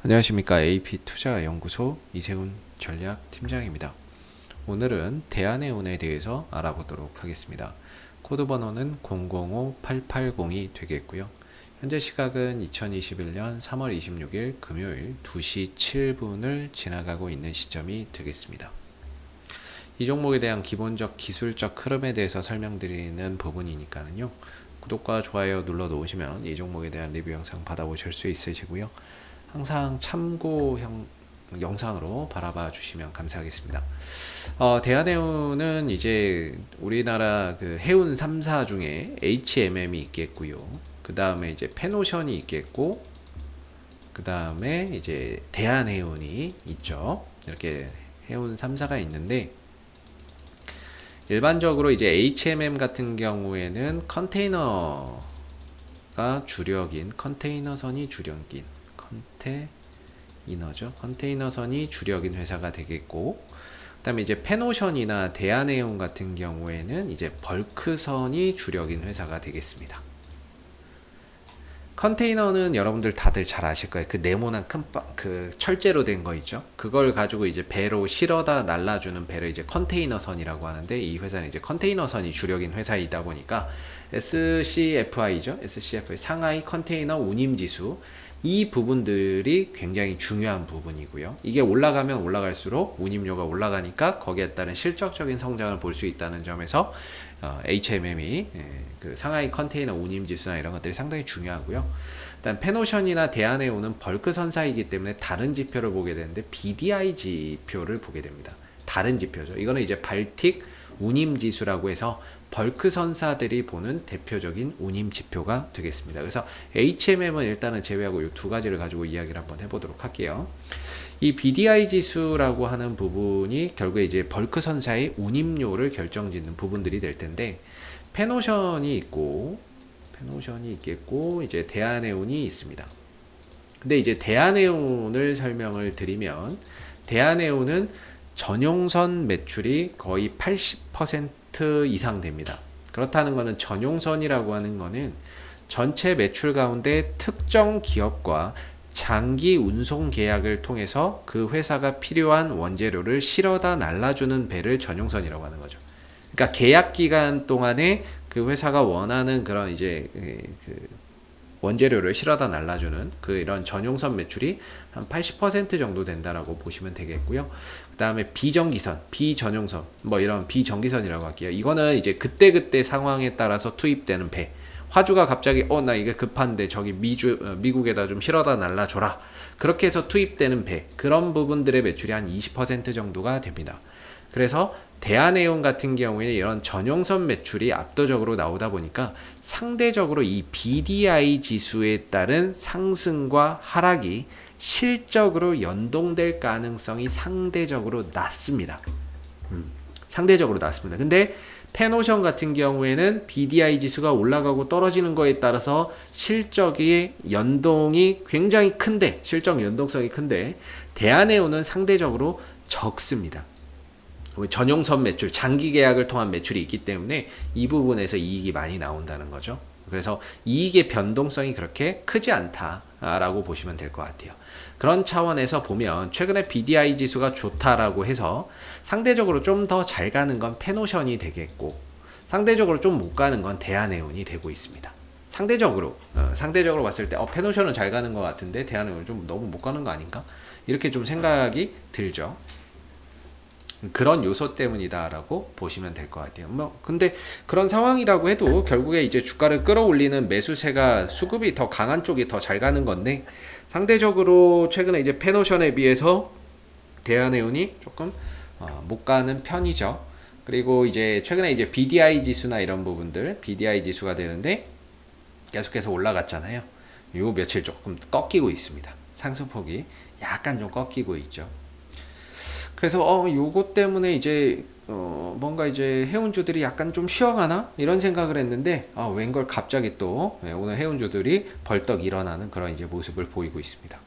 안녕하십니까. AP투자연구소 이세훈 전략팀장입니다. 오늘은 대한해운에 대해서 알아보도록 하겠습니다. 코드 번호는 005880이 되겠고요. 현재 시각은 2021년 3월 26일 금요일 2시 7분을 지나가고 있는 시점이 되겠습니다. 이 종목에 대한 기본적 기술적 흐름에 대해서 설명드리는 부분이니까요. 구독과 좋아요 눌러 놓으시면 이 종목에 대한 리뷰 영상 받아보실 수 있으시고요. 항상 참고 영상으로 바라봐 주시면 감사하겠습니다. 대한해운은 이제 우리나라 그 해운 3사 중에 HMM이 있겠고요. 그 다음에 이제 페노션이 있겠고, 그 다음에 이제 대한해운이 있죠. 이렇게 해운 3사가 있는데, 일반적으로 이제 HMM 같은 경우에는 컨테이너가 주력인, 컨테이너선이 주력인, 컨테이너선이 주력인 회사가 되겠고, 그 다음에 이제 페노션이나 대한해운 같은 경우에는 이제 벌크선이 주력인 회사가 되겠습니다. 컨테이너는 여러분들 다들 잘 아실 거예요. 그 네모난 그 철제로 된 거 있죠. 그걸 가지고 이제 배로 실어다 날라주는 배를 이제 컨테이너선이라고 하는데, 이 회사는 이제 컨테이너선이 주력인 회사이다 보니까 SCFI죠. SCFI 상하이 컨테이너 운임지수, 이 부분들이 굉장히 중요한 부분이고요. 이게 올라가면 올라갈수록 운임료가 올라가니까 거기에 따른 실적적인 성장을 볼 수 있다는 점에서 HMM이 그 상하이 컨테이너 운임지수나 이런 것들이 상당히 중요하고요. 일단 페노션이나 대한해운은 벌크 선사이기 때문에 다른 지표를 보게 되는데 BDI 지표를 보게 됩니다. 다른 지표죠. 이거는 이제 발틱 운임지수라고 해서 벌크 선사들이 보는 대표적인 운임 지표가 되겠습니다. 그래서 HMM은 일단은 제외하고 이 두 가지를 가지고 이야기를 한번 해보도록 할게요. 이 BDI 지수라고 하는 부분이 결국에 이제 벌크 선사의 운임료를 결정짓는 부분들이 될 텐데, 페노션이 있겠고 이제 대한해운이 있습니다. 근데 이제 대한해운을 설명을 드리면, 대한해운은 전용선 매출이 거의 80% 이상 됩니다. 그렇다는 것은 전용선이라고 하는 것은 전체 매출 가운데 특정 기업과 장기 운송 계약을 통해서 그 회사가 필요한 원재료를 실어다 날라주는 배를 전용선이라고 하는 거죠. 그러니까 계약 기간 동안에 그 회사가 원하는 그런 이제 그 원재료를 실어다 날라주는 그 이런 전용선 매출이 한 80% 정도 된다라고 보시면 되겠고요. 그 다음에 비정기선, 비전용선, 뭐 이런 비정기선이라고 할게요. 이거는 이제 그때그때 상황에 따라서 투입되는 배. 화주가 갑자기 나 이게 급한데 저기 미국에다 좀 실어다 날라줘라. 그렇게 해서 투입되는 배. 그런 부분들의 매출이 한 20% 정도가 됩니다. 그래서 대한해운 같은 경우에 이런 전용선 매출이 압도적으로 나오다 보니까 상대적으로 이 BDI 지수에 따른 상승과 하락이 실적으로 연동될 가능성이 상대적으로 낮습니다. 상대적으로 낮습니다. 근데 페노션 같은 경우에는 BDI 지수가 올라가고 떨어지는 거에 따라서 실적의 연동이 굉장히 큰데, 실적 연동성이 큰데, 대한해운은 상대적으로 적습니다. 전용선 매출, 장기 계약을 통한 매출이 있기 때문에 이 부분에서 이익이 많이 나온다는 거죠. 그래서 이익의 변동성이 그렇게 크지 않다라고 보시면 될 것 같아요. 그런 차원에서 보면 최근에 BDI 지수가 좋다라고 해서 상대적으로 좀 더 잘 가는 건 페노션이 되겠고, 상대적으로 좀 못 가는 건 대한해운이 되고 있습니다. 상대적으로 봤을 때 페노션은 잘 가는 것 같은데 대한해운은 좀 너무 못 가는 거 아닌가? 이렇게 좀 생각이 들죠. 그런 요소 때문이다라고 보시면 될 것 같아요. 근데 그런 상황이라고 해도 결국에 이제 주가를 끌어올리는 매수세가 수급이 더 강한 쪽이 더 잘 가는 건데, 상대적으로 최근에 이제 페노션에 비해서 대한해운이 조금 못 가는 편이죠. 그리고 이제 최근에 이제 BDI 지수나 이런 부분들, BDI 지수가 되는데 계속해서 올라갔잖아요. 요 며칠 조금 꺾이고 있습니다. 상승폭이 약간 좀 꺾이고 있죠. 그래서 요거 때문에 이제 뭔가 이제 해운주들이 약간 좀 쉬어가나 이런 생각을 했는데, 웬걸 갑자기 또 오늘 해운주들이 벌떡 일어나는 그런 이제 모습을 보이고 있습니다.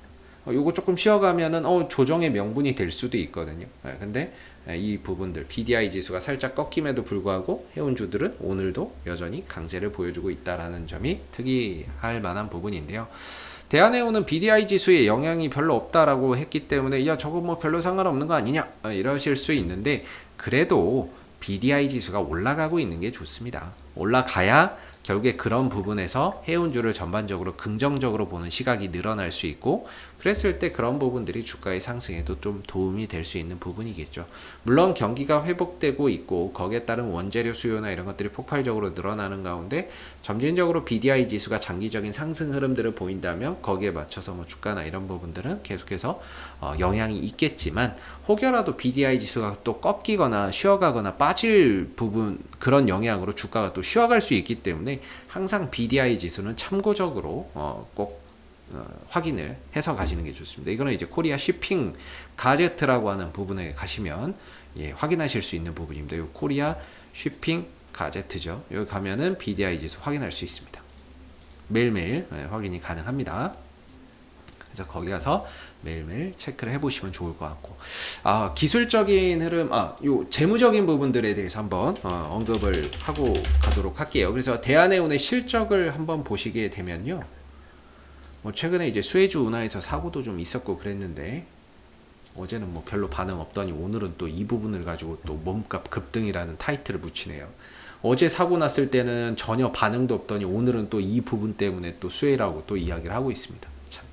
요거 조금 쉬어가면은 조정의 명분이 될 수도 있거든요. 근데 이 부분들 BDI 지수가 살짝 꺾임에도 불구하고 해운주들은 오늘도 여전히 강세를 보여주고 있다라는 점이 특이할 만한 부분인데요. 대한해운은 BDI 지수에 영향이 별로 없다라고 했기 때문에 야 저거 뭐 별로 상관없는 거 아니냐 이러실 수 있는데 그래도 BDI 지수가 올라가고 있는 게 좋습니다. 올라가야 결국에 그런 부분에서 해운주를 전반적으로 긍정적으로 보는 시각이 늘어날 수 있고 그랬을 때 그런 부분들이 주가의 상승에도 좀 도움이 될 수 있는 부분이겠죠. 물론 경기가 회복되고 있고 거기에 따른 원재료 수요나 이런 것들이 폭발적으로 늘어나는 가운데 점진적으로 BDI 지수가 장기적인 상승 흐름들을 보인다면 거기에 맞춰서 뭐 주가나 이런 부분들은 계속해서 영향이 있겠지만 혹여라도 BDI 지수가 또 꺾이거나 쉬어가거나 빠질 부분 그런 영향으로 주가가 또 쉬어갈 수 있기 때문에 항상 BDI 지수는 참고적으로 꼭 확인을 해서 가시는 게 좋습니다. 이거는 이제 코리아 쉬핑 가제트라고 하는 부분에 가시면 확인하실 수 있는 부분입니다. 이 코리아 쉬핑 가제트죠. 여기 가면은 BDI 지수 확인할 수 있습니다. 매일매일 확인이 가능합니다. 그래서 거기 가서 매일매일 체크를 해보시면 좋을 것 같고 기술적인 흐름, 요 재무적인 부분들에 대해서 한번 언급을 하고 가도록 할게요. 그래서 대한해운의 실적을 한번 보시게 되면요. 뭐 최근에 이제 수혜주 운하에서 사고도 좀 있었고 그랬는데 어제는 뭐 별로 반응 없더니 오늘은 또 이 부분을 가지고 또 몸값 급등이라는 타이틀을 붙이네요. 어제 사고 났을 때는 전혀 반응도 없더니 오늘은 또 이 부분 때문에 또 수혜라고 또 이야기를 하고 있습니다. 참.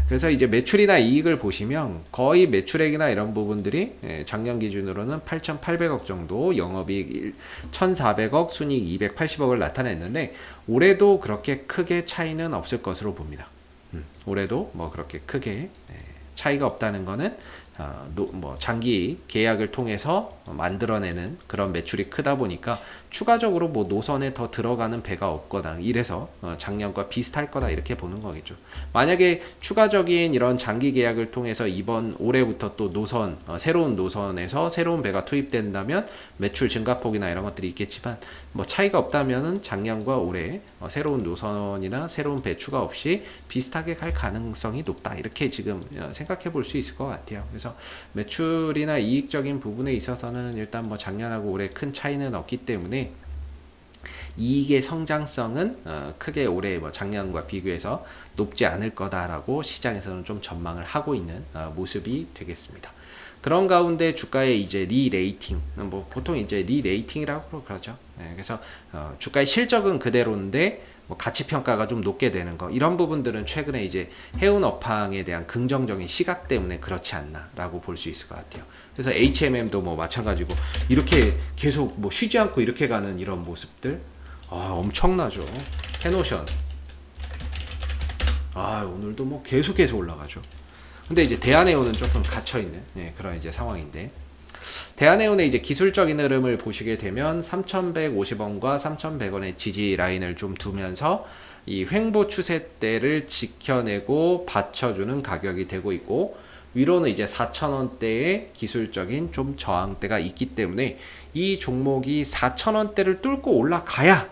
그래서 이제 매출이나 이익을 보시면 거의 매출액이나 이런 부분들이 작년 기준으로는 8,800억 정도, 영업이익 1,400억, 순이익 280억을 나타냈는데 올해도 그렇게 크게 차이는 없을 것으로 봅니다. 올해도 뭐 그렇게 크게 차이가 없다는 거는 뭐 장기 계약을 통해서 만들어내는 그런 매출이 크다 보니까 추가적으로 뭐 노선에 더 들어가는 배가 없거나 이래서 작년과 비슷할 거다 이렇게 보는 거겠죠. 만약에 추가적인 이런 장기 계약을 통해서 이번 올해부터 또 노선 새로운 노선에서 새로운 배가 투입된다면 매출 증가폭이나 이런 것들이 있겠지만 뭐 차이가 없다면은 작년과 올해 새로운 노선이나 새로운 배 추가 없이 비슷하게 갈 가능성이 높다 이렇게 지금 생각해 볼 수 있을 것 같아요. 그래서 매출이나 이익적인 부분에 있어서는 일단 뭐 작년하고 올해 큰 차이는 없기 때문에 이익의 성장성은 크게 올해 뭐 작년과 비교해서 높지 않을 거다라고 시장에서는 좀 전망을 하고 있는 모습이 되겠습니다. 그런 가운데 주가의 이제 리레이팅, 뭐 보통 이제 리레이팅이라고 그러죠. 그래서 주가의 실적은 그대로인데 뭐 가치 평가가 좀 높게 되는 거 이런 부분들은 최근에 이제 해운 업황에 대한 긍정적인 시각 때문에 그렇지 않나라고 볼 수 있을 것 같아요. 그래서 HMM도 뭐 마찬가지고 이렇게 계속 뭐 쉬지 않고 이렇게 가는 이런 모습들 엄청나죠. 해노션 오늘도 뭐 계속해서 올라가죠. 근데 이제 대한해운은 조금 갇혀있는 그런 이제 상황인데 대한해운의 이제 기술적인 흐름을 보시게 되면 3,150원과 3,100원의 지지 라인을 좀 두면서 이 횡보 추세대를 지켜내고 받쳐주는 가격이 되고 있고 위로는 이제 4,000원대의 기술적인 좀 저항대가 있기 때문에 이 종목이 4,000원대를 뚫고 올라가야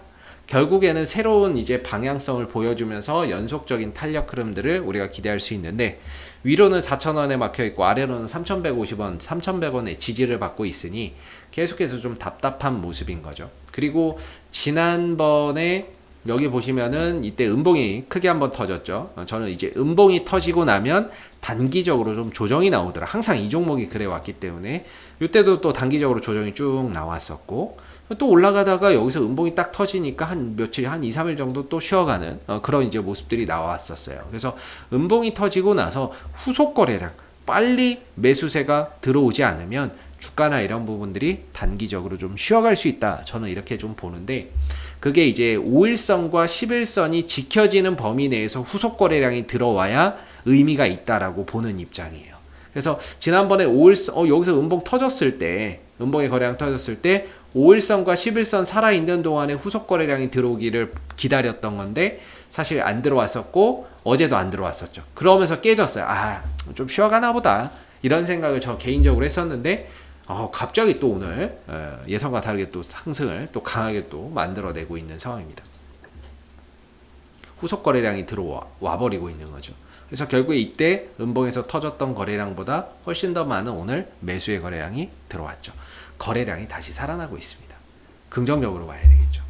결국에는 새로운 이제 방향성을 보여주면서 연속적인 탄력 흐름들을 우리가 기대할 수 있는데 위로는 4,000원에 막혀 있고 아래로는 3,150원, 3,100원의 지지를 받고 있으니 계속해서 좀 답답한 모습인 거죠. 그리고 지난번에 여기 보시면은 이때 음봉이 크게 한번 터졌죠. 저는 이제 음봉이 터지고 나면 단기적으로 좀 조정이 나오더라. 항상 이 종목이 그래 왔기 때문에 이때도 또 단기적으로 조정이 쭉 나왔었고 또 올라가다가 여기서 음봉이 딱 터지니까 한 며칠, 한 2, 3일 정도 또 쉬어가는 그런 이제 모습들이 나왔었어요. 그래서 음봉이 터지고 나서 후속 거래량, 빨리 매수세가 들어오지 않으면 주가나 이런 부분들이 단기적으로 좀 쉬어갈 수 있다. 저는 이렇게 좀 보는데 그게 이제 5일선과 10일선이 지켜지는 범위 내에서 후속 거래량이 들어와야 의미가 있다라고 보는 입장이에요. 그래서 지난번에 5일선, 여기서 음봉 터졌을 때, 음봉의 거래량 터졌을 때 5일선과 11선 살아있는 동안에 후속 거래량이 들어오기를 기다렸던 건데 사실 안 들어왔었고 어제도 안 들어왔었죠. 그러면서 깨졌어요. 좀 쉬어가나 보다 이런 생각을 저 개인적으로 했었는데 갑자기 또 오늘 예상과 다르게 또 상승을 또 강하게 또 만들어내고 있는 상황입니다. 후속 거래량이 들어와 버리고 있는 거죠. 그래서 결국에 이때 음봉에서 터졌던 거래량보다 훨씬 더 많은 오늘 매수의 거래량이 들어왔죠. 거래량이 다시 살아나고 있습니다. 긍정적으로 봐야 되겠죠.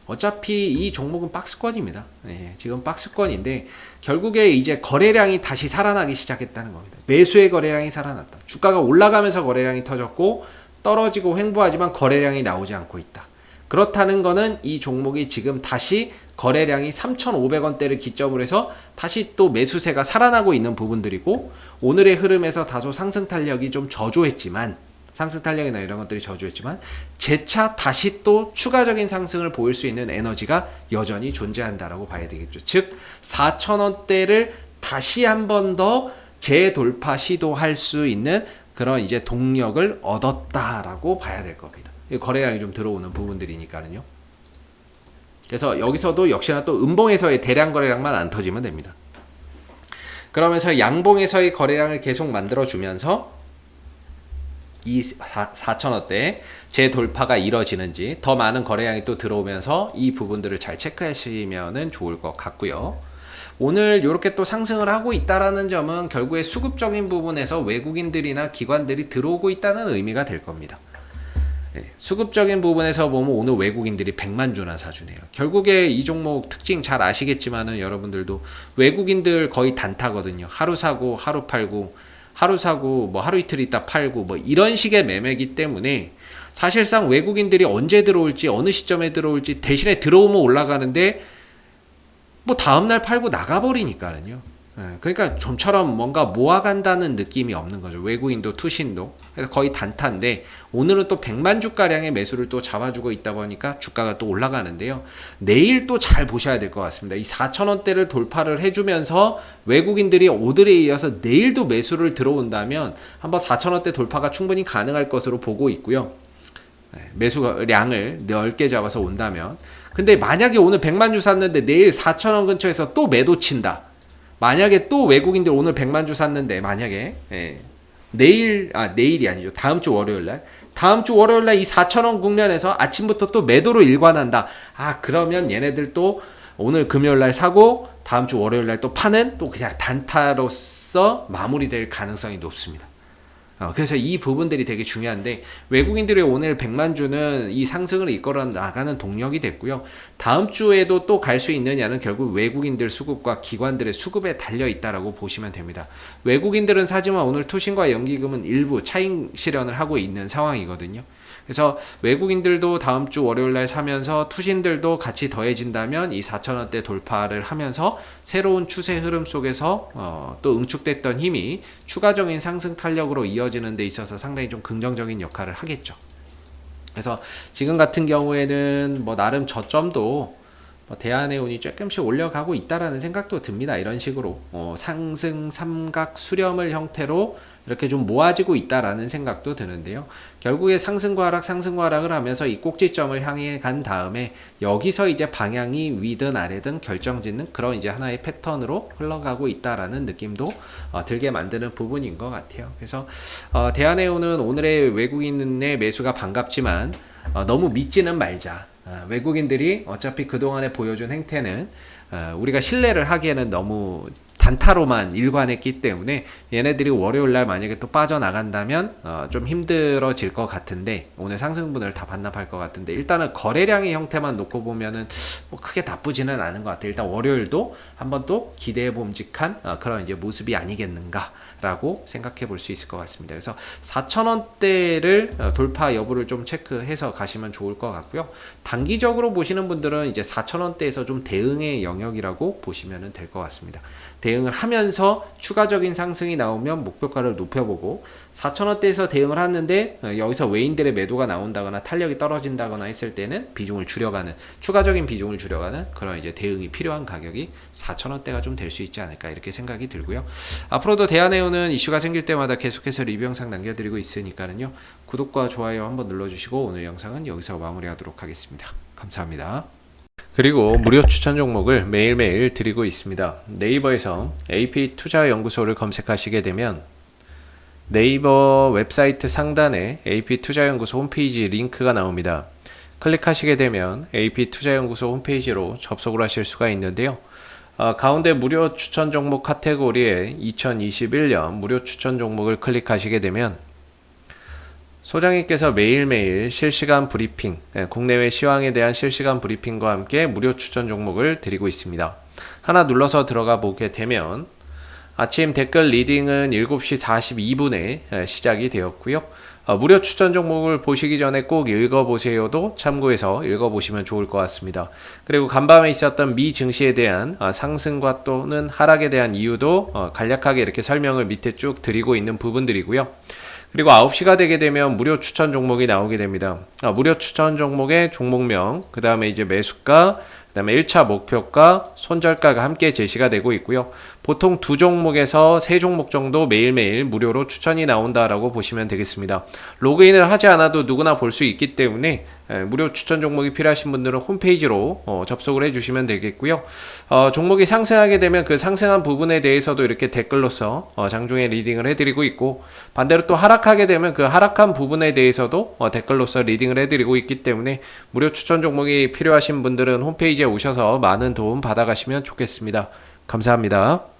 어차피 이 종목은 박스권입니다. 예, 지금 박스권인데 결국에 이제 거래량이 다시 살아나기 시작했다는 겁니다. 매수의 거래량이 살아났다. 주가가 올라가면서 거래량이 터졌고 떨어지고 횡보하지만 거래량이 나오지 않고 있다. 그렇다는 거는 이 종목이 지금 다시 거래량이 3,500원대를 기점으로 해서 다시 또 매수세가 살아나고 있는 부분들이고, 오늘의 흐름에서 다소 상승 탄력이 좀 저조했지만, 상승 탄력이나 이런 것들이 저조했지만 재차 다시 또 추가적인 상승을 보일 수 있는 에너지가 여전히 존재한다라고 봐야 되겠죠. 즉 4,000원대를 다시 한 번 더 재돌파 시도할 수 있는 그런 이제 동력을 얻었다라고 봐야 될 겁니다. 거래량이 좀 들어오는 부분들이니까요. 그래서 여기서도 역시나 또 음봉에서의 대량 거래량만 안 터지면 됩니다. 그러면서 양봉에서의 거래량을 계속 만들어주면서 이 4,000원대 재돌파가 이뤄지는지, 더 많은 거래량이 또 들어오면서 이 부분들을 잘 체크하시면 좋을 것 같고요. 오늘 이렇게 또 상승을 하고 있다라는 점은 결국에 수급적인 부분에서 외국인들이나 기관들이 들어오고 있다는 의미가 될 겁니다. 네, 수급적인 부분에서 보면 오늘 외국인들이 100만 주나 사주네요. 결국에 이 종목 특징 잘 아시겠지만은 여러분들도 외국인들 거의 단타거든요. 하루 사고 하루 팔고, 하루 사고 뭐 하루 이틀 있다 팔고 뭐 이런 식의 매매이기 때문에 사실상 외국인들이 언제 들어올지 어느 시점에 들어올지, 대신에 들어오면 올라가는데 뭐 다음날 팔고 나가버리니까요. 그러니까 좀처럼 뭔가 모아간다는 느낌이 없는 거죠. 외국인도 투신도. 그래서 거의 단타인데 오늘은 또 100만 주가량의 매수를 또 잡아주고 있다 보니까 주가가 또 올라가는데요. 내일 또 잘 보셔야 될 것 같습니다. 이 4,000원대를 돌파를 해주면서 외국인들이 오늘에 이어서 내일도 매수를 들어온다면 한번 4,000원대 돌파가 충분히 가능할 것으로 보고 있고요. 매수량을 넓게 잡아서 온다면. 근데 만약에 오늘 100만 주 샀는데 내일 4,000원 근처에서 또 매도 친다. 만약에 또 외국인들 오늘 100만 주 샀는데 만약에 내일이 아니죠. 다음 주 월요일날 이 4,000원 국면에서 아침부터 또 매도로 일관한다. 그러면 얘네들 또 오늘 금요일날 사고 다음 주 월요일날 또 파는, 또 그냥 단타로서 마무리될 가능성이 높습니다. 그래서 이 부분들이 되게 중요한데, 외국인들이 오늘 100만 주는 이 상승을 이끌어 나가는 동력이 됐고요. 다음 주에도 또 갈 수 있느냐는 결국 외국인들 수급과 기관들의 수급에 달려 있다라고 보시면 됩니다. 외국인들은 사지만 오늘 투신과 연기금은 일부 차익 실현을 하고 있는 상황이거든요. 그래서 외국인들도 다음 주 월요일날 사면서 투신들도 같이 더해진다면 이 4,000원대 돌파를 하면서 새로운 추세 흐름 속에서 또 응축됐던 힘이 추가적인 상승 탄력으로 이어지는 데 있어서 상당히 좀 긍정적인 역할을 하겠죠. 그래서 지금 같은 경우에는 뭐 나름 저점도 대한해운이 조금씩 올려가고 있다라는 생각도 듭니다. 이런 식으로 상승 삼각 수렴을 형태로 이렇게 좀 모아지고 있다라는 생각도 드는데요. 결국에 상승과 하락을 하면서 이 꼭지점을 향해 간 다음에 여기서 이제 방향이 위든 아래든 결정짓는 그런 이제 하나의 패턴으로 흘러가고 있다라는 느낌도 들게 만드는 부분인 것 같아요. 그래서 대한해운은 오늘의 외국인의 매수가 반갑지만 너무 믿지는 말자. 외국인들이 어차피 그동안에 보여준 행태는 우리가 신뢰를 하기에는 너무 단타로만 일관했기 때문에 얘네들이 월요일날 만약에 또 빠져나간다면 좀 힘들어질 것 같은데, 오늘 상승분을 다 반납할 것 같은데, 일단은 거래량의 형태만 놓고 보면은 뭐 크게 나쁘지는 않은 것 같아요. 일단 월요일도 한번 또 기대해 봄직한 그런 이제 모습이 아니겠는가라고 생각해 볼 수 있을 것 같습니다. 그래서 4,000원대를 돌파 여부를 좀 체크해서 가시면 좋을 것 같고요. 단기적으로 보시는 분들은 이제 4,000원대에서 좀 대응의 영역이라고 보시면 될 것 같습니다. 대응을 하면서 추가적인 상승이 나오면 목표가를 높여보고, 4,000원대에서 대응을 하는데 여기서 외인들의 매도가 나온다거나 탄력이 떨어진다거나 했을 때는 비중을 줄여가는, 추가적인 비중을 줄여가는 그런 이제 대응이 필요한 가격이 4,000원대가 좀 될 수 있지 않을까, 이렇게 생각이 들고요. 앞으로도 대한해운은 이슈가 생길 때마다 계속해서 리뷰 영상 남겨드리고 있으니까요. 구독과 좋아요 한번 눌러주시고 오늘 영상은 여기서 마무리하도록 하겠습니다. 감사합니다. 그리고 무료 추천 종목을 매일매일 드리고 있습니다. 네이버에서 AP투자연구소를 검색하시게 되면 네이버 웹사이트 상단에 AP투자연구소 홈페이지 링크가 나옵니다. 클릭하시게 되면 AP투자연구소 홈페이지로 접속을 하실 수가 있는데요. 가운데 무료 추천 종목 카테고리에 2021년 무료 추천 종목을 클릭하시게 되면 소장님께서 매일매일 실시간 브리핑, 국내외 시황에 대한 실시간 브리핑과 함께 무료 추천 종목을 드리고 있습니다. 하나 눌러서 들어가 보게 되면 아침 댓글 리딩은 7시 42분에 시작이 되었고요. 무료 추천 종목을 보시기 전에 꼭 읽어보세요도 참고해서 읽어보시면 좋을 것 같습니다. 그리고 간밤에 있었던 미 증시에 대한 상승과 또는 하락에 대한 이유도 간략하게 이렇게 설명을 밑에 쭉 드리고 있는 부분들이고요. 그리고 9시가 되게 되면 무료 추천 종목이 나오게 됩니다. 무료 추천 종목의 종목명, 그 다음에 이제 매수가, 그 다음에 1차 목표가, 손절가가 함께 제시가 되고 있고요. 보통 2종목에서 3종목 정도 매일매일 무료로 추천이 나온다라고 보시면 되겠습니다. 로그인을 하지 않아도 누구나 볼 수 있기 때문에 무료 추천 종목이 필요하신 분들은 홈페이지로 접속을 해주시면 되겠고요. 종목이 상승하게 되면 그 상승한 부분에 대해서도 이렇게 댓글로서 장중에 리딩을 해드리고 있고, 반대로 또 하락하게 되면 그 하락한 부분에 대해서도 댓글로서 리딩을 해드리고 있기 때문에 무료 추천 종목이 필요하신 분들은 홈페이지에 오셔서 많은 도움 받아가시면 좋겠습니다. 감사합니다.